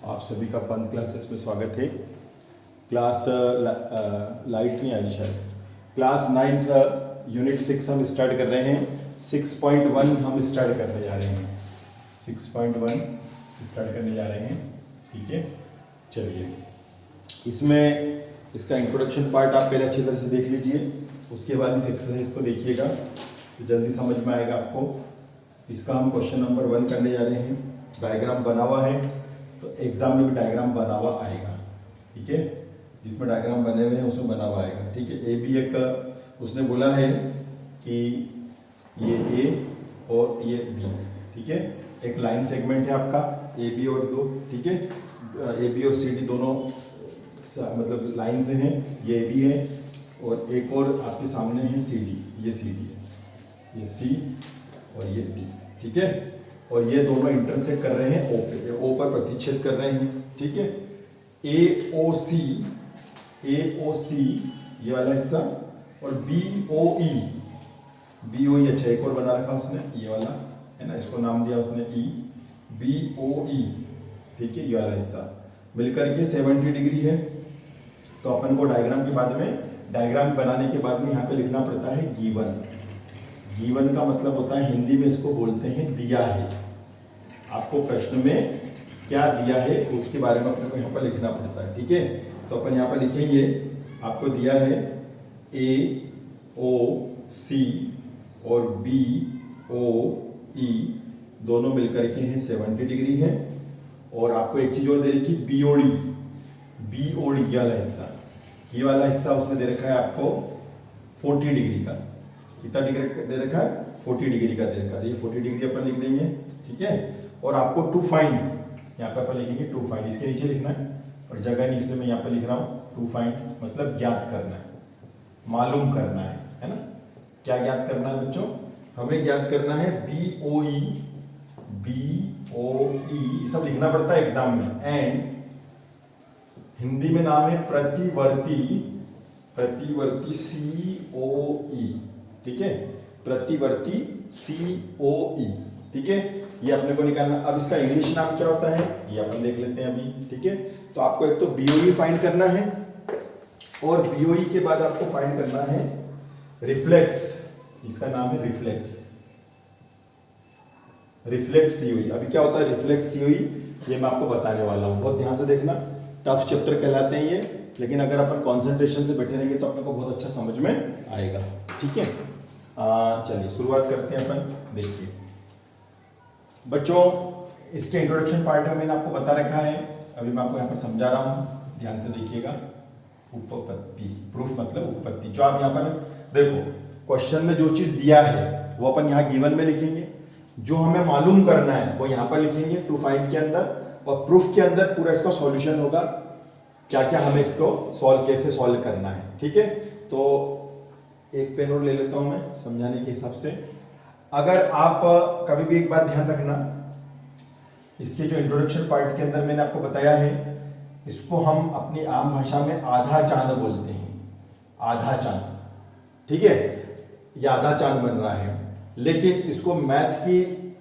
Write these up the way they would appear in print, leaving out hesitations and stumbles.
आप सभी का पंत क्लासेस में स्वागत है। क्लास लाइट नहीं आ रही शायद। क्लास 9th यूनिट 6 हम स्टार्ट कर रहे हैं। 6.1 हम स्टार्ट करने जा रहे हैं। 6.1 स्टार्ट करने जा रहे हैं। ठीक है, चलिए इसमें इसका इंट्रोडक्शन पार्ट आप पहले अच्छी तरह से देख लीजिए, उसके बाद इस एक्सरसाइज को देखिएगा तो जल्दी समझ में आएगा आपको। इसका हम क्वेश्चन नंबर 1 करने जा रहे हैं। डायग्राम बना हुआ है तो एग्जाम में भी डायग्राम बना हुआ आएगा। ठीक है, जिसमें डायग्राम बने हुए हैं उसमें बना हुआ आएगा। ठीक है, ए बी एक उसने बोला है कि ये ए और ये बी। ठीक है, एक लाइन सेगमेंट है आपका ए बी और दो। ठीक है, ए बी और सी डी दोनों मतलब लाइन से हैं। ये ए बी है और एक और आपके सामने है सी डी। ये सी डी है, ये सी और ये बी। ठीक है, और ये दोनों इंटरसेक्ट कर रहे हैं ओ पे, ओ पर प्रतिच्छेद कर रहे हैं। ठीक है, ए ओ सी ये वाला हिस्सा और बी ओ ई अच्छा एक और बना रखा उसने, ये वाला है ना, इसको नाम दिया उसने ई, बी ओ ई। ठीक है, ये वाला हिस्सा मिलकर के 70 डिग्री है। तो अपन को डायग्राम के बाद में, डायग्राम बनाने के बाद में यहाँ पे लिखना पड़ता है गिवन। गिवन का मतलब होता है हिंदी में इसको बोलते हैं दिया है। आपको प्रश्न में क्या दिया है उसके बारे में अपने को यहाँ पर लिखना पड़ता है। ठीक है, तो अपन यहाँ पर लिखेंगे आपको दिया है ए ओ सी और बी ओ ई दोनों मिलकर के हैं 70 डिग्री है। और आपको एक चीज और दे रखी बी ओ डी ये वाला हिस्सा, ये वाला हिस्सा उसने दे रखा है आपको 40 डिग्री का। कितना डिग्री दे रखा है? 40 डिग्री का दे रखा है। ये 40 डिग्री अपन लिख देंगे। ठीक है, और आपको टू फाइंड यहाँ पे अपन लिखेंगे टू फाइंड, इसके नीचे लिखना है और जगह नहीं इसलिए मैं यहाँ पे लिख रहा हूँ। टू फाइंड मतलब ज्ञात करना है, मालूम करना है ना। क्या ज्ञात करना है बच्चों? हमें ज्ञात करना है बी ओ ई सब लिखना पड़ता है एग्जाम में। एंड हिंदी में नाम है प्रतिवर्ती सी ओ ई। ठीक है, प्रतिवर्ती सी ओ ई। ठीक है, ये अपने को निकालना। अब इसका इंग्लिश नाम क्या होता है ये अपन देख लेते हैं अभी। ठीक है, तो आपको एक तो बीओई फाइंड करना है और बीओई के बाद आपको फाइंड करना है रिफ्लेक्स। इसका नाम है रिफ्लेक्स सीओई। अभी क्या होता है रिफ्लेक्स सीओई, ये मैं आपको बताने वाला हूँ। बहुत ध्यान से देखना, टफ चैप्टर कहलाते हैं ये, लेकिन अगर अपन कंसंट्रेशन से बैठे रहेंगे तो अपने को बहुत अच्छा समझ में आएगा। ठीक है, चलिए शुरुआत करते हैं अपन। देखिए बच्चों, इसके इंट्रोडक्शन पार्ट में मैंने आपको बता रखा है, अभी मैं आपको यहाँ पर समझा रहा हूँ, ध्यान से देखिएगा। उपपत्ति, प्रूफ मतलब उपपत्ति। जो आप यहाँ पर देखो क्वेश्चन में जो चीज दिया है वो अपन यहाँ गिवन में लिखेंगे, जो हमें मालूम करना है वो यहाँ पर लिखेंगे टू फाइंड के अंदर, और प्रूफ के अंदर पूरा इसका सॉल्यूशन होगा, क्या क्या हमें इसको कैसे सॉल्व करना है। ठीक है, तो एक पेन और ले लेता हूं मैं समझाने के हिसाब से। अगर आप कभी भी एक बात ध्यान रखना, इसके जो इंट्रोडक्शन पार्ट के अंदर मैंने आपको बताया है, इसको हम अपनी आम भाषा में आधा चांद बोलते हैं। आधा चांद, ठीक है, ये आधा चांद बन रहा है। लेकिन इसको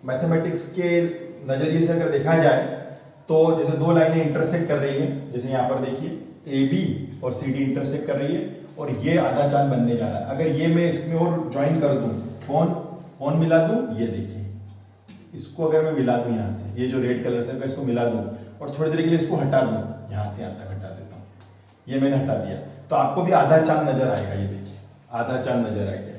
मैथमेटिक्स के नजरिए से अगर देखा जाए तो जैसे दो लाइनें इंटरसेक्ट कर रही है, जैसे यहाँ पर देखिए ए बी और सी डी इंटरसेक्ट कर रही है और ये आधा चांद बनने जा रहा है। अगर ये मैं इसमें और ज्वाइन कर दूं, कौन मिला दूं, ये देखिए, इसको अगर मैं मिला दूं यहाँ से, ये जो रेड कलर से इसको मिला दूं और थोड़ी देर के लिए इसको हटा दूं, यहाँ से यहाँ तक हटा देता हूँ, ये मैंने हटा दिया, तो आपको भी आधा चांद नजर आएगा। ये देखिए आधा चांद नजर आएगा।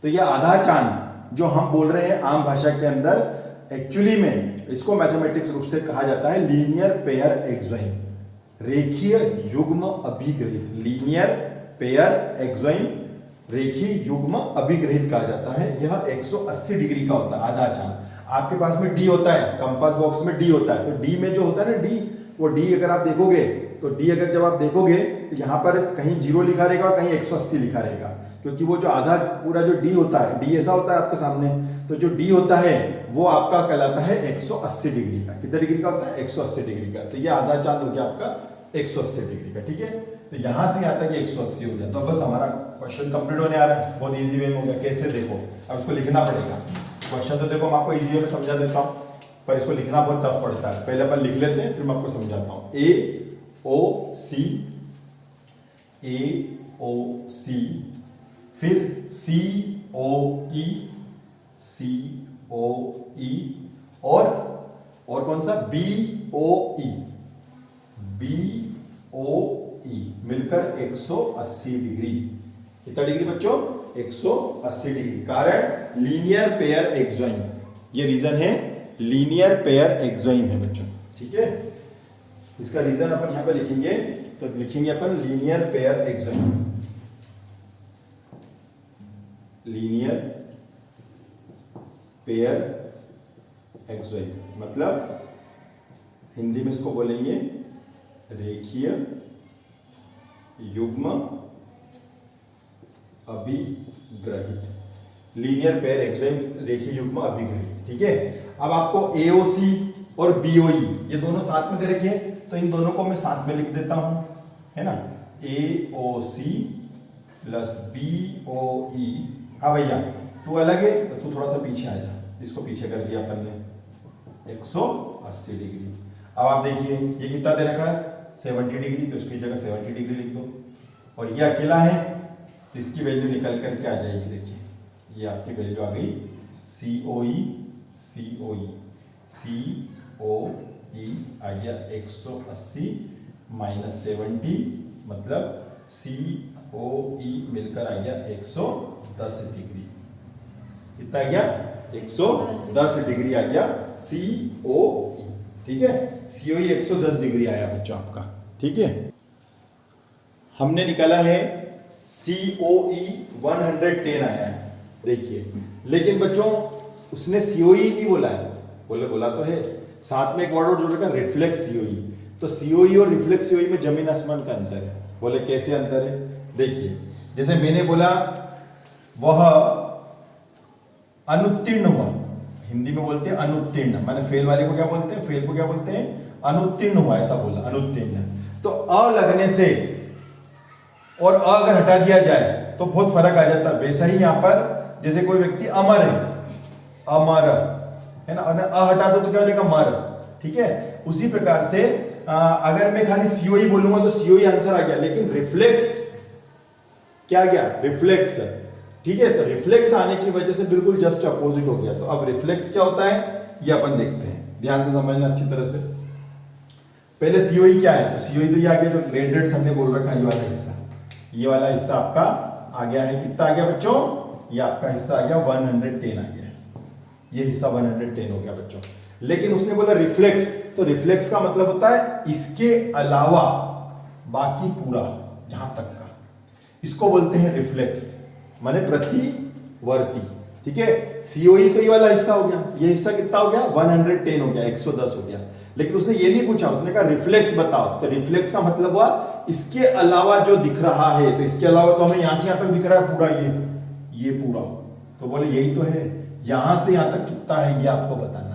तो ये आधा चांद जो हम बोल रहे हैं आम भाषा के अंदर, एक्चुअली में इसको मैथमेटिक्स रूप से कहा जाता है लीनियर पेयर एक्सोइन, रेखीय युग्म अभिग्रहित। लीनियर पेयर एक्सोइन, रेखीय युग्म अभिग्रहित कहा जाता है। यह 180 डिग्री का होता है आधा चांद। आपके पास में डी होता है, कंपास बॉक्स में डी होता है, तो डी में जो होता है ना डी, वो डी अगर आप देखोगे तो डी अगर जब आप देखोगे तो यहाँ पर कहीं 0 लिखा रहेगा और कहीं 180 लिखा रहेगा, क्योंकि वो जो आधा पूरा जो डी होता है, डी ऐसा होता है आपके सामने, तो जो डी होता है वो आपका कहलाता है 180 डिग्री का। कितने डिग्री का होता है? 180 डिग्री का। तो ये आधा चांद हो गया आपका 180 डिग्री का। ठीक है, तो यहां से यहाँ तक 180 हो गया, तो बस हमारा क्वेश्चन कंप्लीट होने आ रहा है। बहुत इजी वे में हो गया। कैसे? देखो अब इसको लिखना पड़ेगा। क्वेश्चन तो देखो मैं आपको इजी वे में समझा देता हूँ। पर इसको लिखना बहुत टफ पड़ता है। पहले अपन लिख लेते हैं, फिर मैं आपको समझाता हूं। AOC, फिर COE, और कौन सा BOE, मिलकर 180 डिग्री। कितना डिग्री बच्चों? 180 डिग्री। कारण लीनियर पेयर एक्सोइन, ये रीजन है लीनियर पेयर एक्सोइन है बच्चों, ठीक है। इसका रीजन अपन यहां पे लिखेंगे, तो लिखेंगे अपन लीनियर पेयर एक्सोइन, लीनियर पेयर एक्सोइन मतलब हिंदी में इसको बोलेंगे रेखीय युग्म अभिग्रहित, लीनियर पेयर एक्सोइन रेखीय युग्म अभिग्रहित, ठीक है। अब आपको AOC और BOE ये दोनों साथ में दे रखे हैं, तो इन दोनों को मैं साथ में लिख देता हूं, है ना। AOC plus BOE। हाँ भैया, तू अलग है तो तू थोड़ा सा पीछे आ जा, इसको पीछे कर दिया अपन ने 180 डिग्री। अब आप देखिए ये कितना दे रखा है 70 डिग्री, तो इसकी जगह 70 डिग्री लिख दो। और ये अकेला है तो इसकी वैल्यू निकल करके आ जाएगी, देखिए ये आपकी वैल्यू आ गई COE आ गया 180 माइनस 70, मतलब COE मिलकर आ गया 110 डिग्री। कितना आ गया? 110 डिग्री आ गया COE, ठीक है। COE 110 डिग्री आया बच्चों आपका, ठीक है। हमने निकाला है COE 110 आया है, देखिए। लेकिन बच्चों उसने COE नहीं बोला है, बोला तो है, साथ में एक वर्ड और जोड़ रखा रिफ्लेक्स COE। तो COE और रिफ्लेक्स COE में जमीन आसमान का अंतर है। बोले कैसे अंतर है? देखिए, जैसे मैंने बोला वह अनुत्तीर्ण हुआ, हिंदी में बोलते हैं अनुत्तीर्ण, माने फेल वाले को क्या बोलते हैं? फेल को क्या बोलते हैं? अनुत्तीर्ण हुआ, ऐसा बोला अनुत्तीर्ण। तो अ लगने से और अ अगर हटा दिया जाए तो बहुत फर्क आ जाता है। वैसा ही यहां पर जैसे कोई व्यक्ति अमर है, अमर है ना, और अ हटा दो तो क्या हो जाएगा? मर, ठीक है। उसी प्रकार से अगर मैं खाली COE बोलूंगा तो COE आंसर आ गया, लेकिन रिफ्लेक्स क्या गया? रिफ्लेक्स, ठीक है। तो रिफ्लेक्स आने की वजह से बिल्कुल जस्ट अपोजिट हो गया। तो अब रिफ्लेक्स क्या होता है ये अपन देखते हैं, ध्यान से समझना अच्छी तरह से। पहले COE क्या है? तो COE तो ये आ गया जो ग्रेडेड हमने बोल रखा है, ये वाला हिस्सा, ये वाला हिस्सा आपका आ गया है। कितना आ गया बच्चों? ये आपका हिस्सा आ गया 110 आ गया, ये हिस्सा 110 हो गया बच्चों। लेकिन उसने बोला रिफ्लेक्स, तो रिफ्लेक्स का मतलब होता है इसके अलावा बाकी पूरा यहां तक का, इसको बोलते हैं रिफ्लेक्स, माने प्रतिवर्ती, ठीक है। COE तो ये वाला हिस्सा हो गया, ये हिस्सा कितना हो गया? 110 हो गया, 110 हो गया। लेकिन उसने ये नहीं पूछा, उसने कहा रिफ्लेक्स बताओ। तो रिफ्लेक्स का मतलब हुआ इसके अलावा जो दिख रहा है। तो इसके अलावा तो हमें यहां से यहां तक दिख रहा है पूरा, ये पूरा, तो बोले यही तो है, यहां से यहां तक कितना है ये आपको बताना है।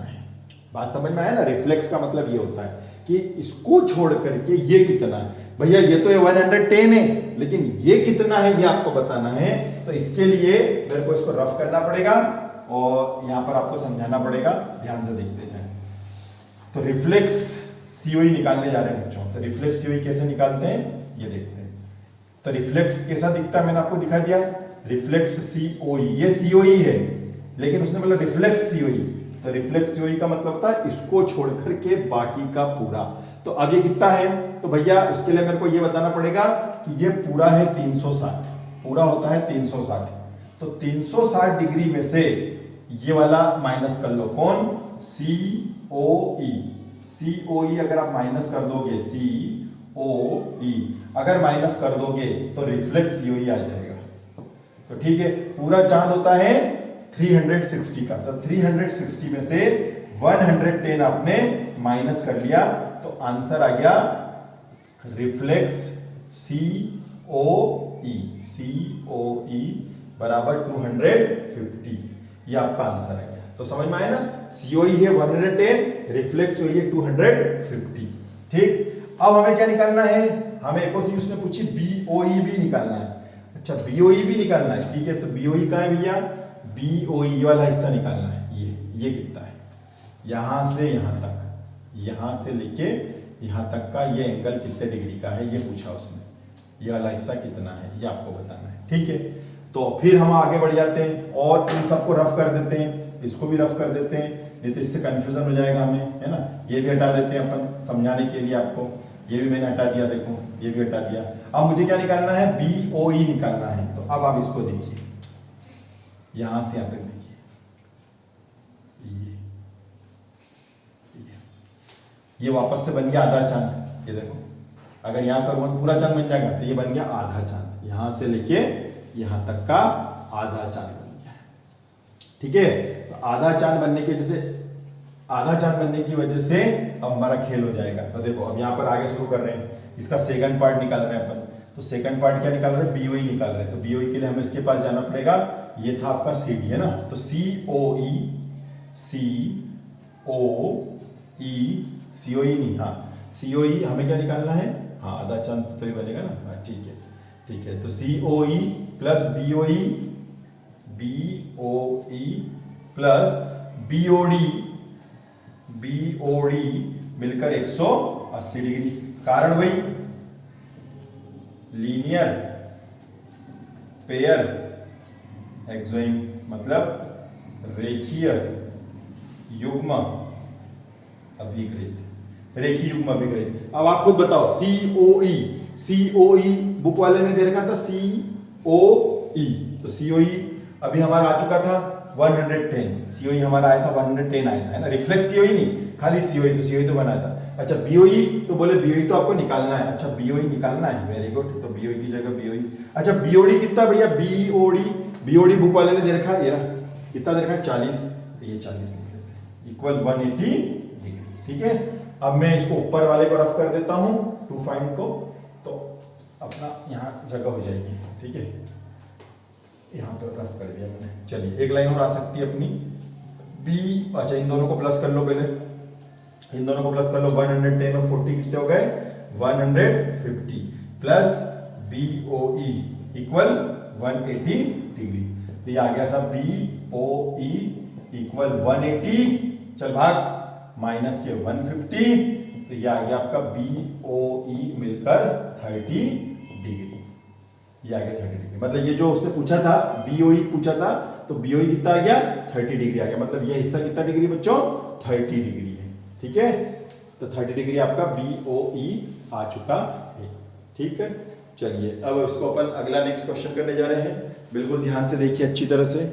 बात समझ में आया ना? रिफ्लेक्स का मतलब ये होता है कि इसको छोड़ करके ये कितना है। भैया ये तो 110 है, लेकिन ये कितना है ये आपको बताना है। तो इसके लिए मेरे को इसको रफ करना पड़ेगा और यहां पर आपको समझाना पड़ेगा, ध्यान से देखते जाएं। तो रिफ्लेक्स COE निकालने जा रहे हैं बच्चों। तो रिफ्लेक्स COE कैसे निकालते हैं ये देखते हैं। तो रिफ्लेक्स कैसा दिखता है मैंने आपको दिखा दिया, रिफ्लेक्स COE, ये COE है, लेकिन उसने बोला रिफ्लेक्स COE। तो रिफ्लेक्स COE का मतलब होता है इसको छोड़ करके बाकी का पूरा। तो अब ये कितना है? तो भैया उसके लिए मेरे को ये बताना पड़ेगा कि ये पूरा है 360, पूरा होता है 360। तो 360 डिग्री में से ये वाला माइनस कर लो, कौन? COE अगर आप माइनस कर दोगे, COE अगर माइनस कर दोगे तो रिफ्लेक्स COE आ जाएगा। तो ठीक है, पूरा चांद होता है 360 का, तो 360 में से 110 आपने माइनस कर लिया, तो आंसर आ गया रिफ्लेक्स COE बराबर 250, ये आपका आंसर आ गया। तो समझ में आया ना? COE है 110, रिफ्लेक्स COE है 250, ठीक। अब हमें क्या निकालना है? हमें एक और चीज उसने पूछी, BOE भी निकालना है। अच्छा, BOE भी निकालना है, ठीक है। तो BOE कहां है भैया? BOE वाला हिस्सा निकालना है, ये कितना है? यहां से यहां तक, यहां से लेके यहां तक का ये एंगल कितने डिग्री का है ये पूछा उसने, ये वाला हिस्सा कितना है ये आपको बताना है। ठीक है, तो फिर हम आगे बढ़ जाते हैं और इन सबको रफ कर देते हैं, इसको भी रफ कर देते हैं, नहीं तो इससे कंफ्यूजन हो जाएगा हमें, है ना। ये भी हटा देते हैं अपन समझाने के लिए आपको, ये भी मैंने हटा दिया, देखो ये भी हटा दिया। अब मुझे क्या निकालना है, BOE निकालना है। तो अब आप इसको देखिए, यहां से यहां तक देखिए, ये वापस से बन गया आधा चांद। ये देखो, अगर यहाँ करूँ तो पूरा चांद बन जाएगा, तो ये बन गया आधा चांद, यहां से लेके यहां तक का आधा चांद बन गया। ठीक है, तो आधा चांद बनने की वजह से, आधा चांद बनने की वजह से अब हमारा खेल हो जाएगा। तो देखो अब यहाँ पर आगे शुरू कर रहे हैं, इसका सेकंड पार्ट निकाल रहे हैं अपन। तो सेकंड पार्ट क्या निकाल रहे हैं, BOE निकाल रहे हैं। तो BOE के लिए हमें इसके पास जाना पड़ेगा, ये था आपका CD, है ना। तो COE नहीं, हाँ COE हमें क्या निकालना है, हाँ आधा चांद तो ही बनेगा ना, हाँ ठीक है ठीक है। तो COE plus BOE plus BOD मिलकर 180 डिग्री। कारण वही, लीनियर पेयर एक्सोइम, मतलब रेखीय युग्म अभिकृत, रेखीय युग्म अभिकृत। अब आप खुद बताओ, COE बुक वाले ने दे रखा था COE, तो COE अभी हमारा आ चुका था 110, COE हमारा आया था 110 आया था, है ना। रिफ्लेक्स COE नहीं, खाली COE, तो COE तो बनाया था। अच्छा BOE, तो बोले BOE तो आपको निकालना है। अच्छा BOE निकालना है, वेरी गुड। तो BOE की जगह BOE। अच्छा BOD कितना भैया, BOD बुक वाले ने दे रखा है, ये रहा, कितना दे रखा है 40, तो ये 40 लिख लेते हैं, इक्वल 180 डिग्री। ठीक है, अब मैं इसको ऊपर वाले को रफ कर देता हूं, 2 फाइंड को, तो अपना यहाँ जगह हो जाएगी। ठीक है, यहाँ पर रफ कर दिया मैंने। चलिए एक लाइन और आ सकती है अपनी B। अच्छा इन दोनों को प्लस कर लो, पहले इन दोनों को प्लस कर लो, 110 और 40 कितने हो गए, 150 प्लस BOE इक्वल 180 डिग्री। तो ये आ गया था BOE इक्वल 180, चल भाग माइनस के 150, तो ये आ गया आपका BOE मिलकर 30 डिग्री। ये आ गया 30 डिग्री, मतलब ये जो उसने पूछा था BOE पूछा था, तो BOE कितना आ गया 30 डिग्री आ गया। मतलब ये हिस्सा कितना डिग्री बच्चों, 30 डिग्री है। ठीक है, तो 30 डिग्री आपका BOE आ चुका है। ठीक है, चलिए अब इसको अपन अगला नेक्स्ट क्वेश्चन करने जा रहे हैं। बिल्कुल ध्यान से देखिए अच्छी तरह से।